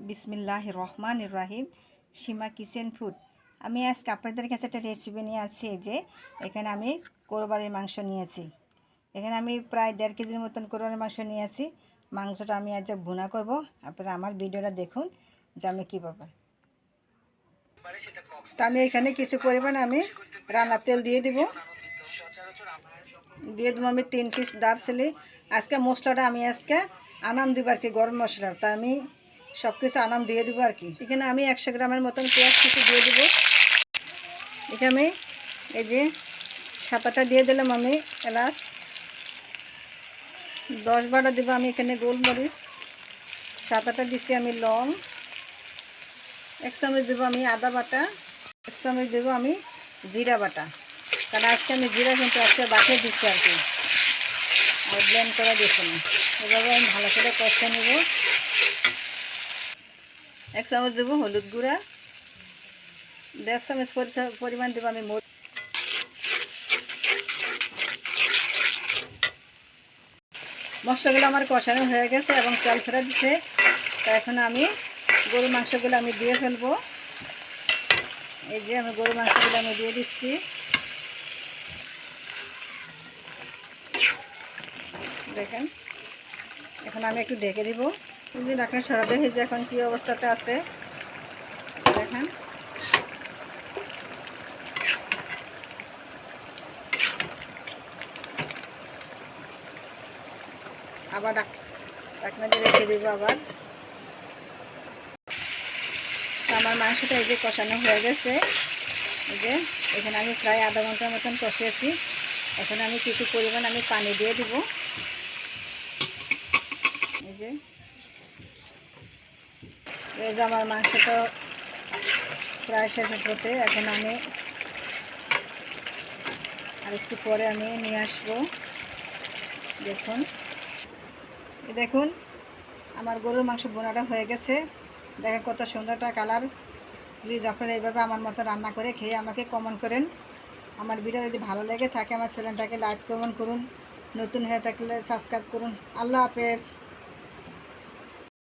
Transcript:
বিসমিল্লাহির রহমানির রহিম। সীমা kitchen food. আমি আজকে আপনাদের কাছে একটা রেসিপি নিয়ে আসছি। যে এখানে আমি কোরবানির মাংস নিয়েছি। এখানে আমি প্রায় 1.5 কেজির মতন কোরবানির মাংস নিয়েছি। মাংসটা আমি আজ ভুনা করব। আপনারা আমার ভিডিওটা দেখুন যে আমি কীভাবে। তা আমি এখানে কিছু পরিমাণ আমি রান্নার তেল দিয়ে দেবো আমি 3 পিস দারচিনি। আজকে মশলাটা আমি আজকে আনাম দিব আর কি, গরম মশলা। তা আমি সব কিছু আনাম দিয়ে দেবো আর কি। এখানে আমি 100 গ্রামের মতন পেঁয়াজ কিছু দিয়ে দেবো। এখানে এই যে 7-8টা দিয়ে দিলাম আমি এলাচ। 10-12টা দেবো আমি এখানে গোলমরিচ। 7-8টা দিচ্ছি আমি লং। 1 চামচ দেবো আমি আদা বাটা। 1 চামচ দেবো আমি জিরা বাটা। কারণ আজকে আমি জিরা কিন্তু আজকে বাটিয়ে দিচ্ছি আর কি, আর ব্লেন্ড করা দিচ্ছি না। এভাবে আমি ভালো করে কষে নেব। 1 চামচ দেবো হলুদ গুঁড়া। 1.5 চামচ পরিমাণ দেবো আমি মশলাগুলো আমার কষানো হয়ে গেছে এবং তেল ছেড়ে দিচ্ছে। তা এখন আমি গরুর মাংসগুলো আমি দিয়ে ফেলবো। এই যে আমি গরুর মাংসগুলো আমি দিয়ে দিচ্ছি। দেখেন এখন আমি একটু ঢেকে দিব। ঢাকনা সরাতে হয়েছে, এখন কি অবস্থাতে আছে দেখেন। আবার ঢাকনা দিয়ে রেখে দিব আবার। আমার মাংসটা এই যে কষানো হয়ে গেছে। এই যে এখানে আমি প্রায় আধা ঘন্টার মতন কষিয়েছি। এখন আমি কিছু পরিমাণ আমি পানি দিয়ে দিব। এই যে আমার মাংসটা প্রায় শেষ হতে, এখন আমি আরেকটু পরে আমি নিয়ে আসবো। দেখুন আমার গরুর মাংস বোনাটা হয়ে গেছে। দেখেন কত সুন্দরটা কালার। প্লিজ আপনারা এইভাবে আমার মতো রান্না করে খেয়ে আমাকে কমেন্ট করেন। আমার ভিডিও যদি ভালো লেগে থাকে আমার চ্যানেলটাকে লাইক কমেন্ট করুন। নতুন হয়ে থাকলে সাবস্ক্রাইব করুন। আল্লাহ হাফেজ।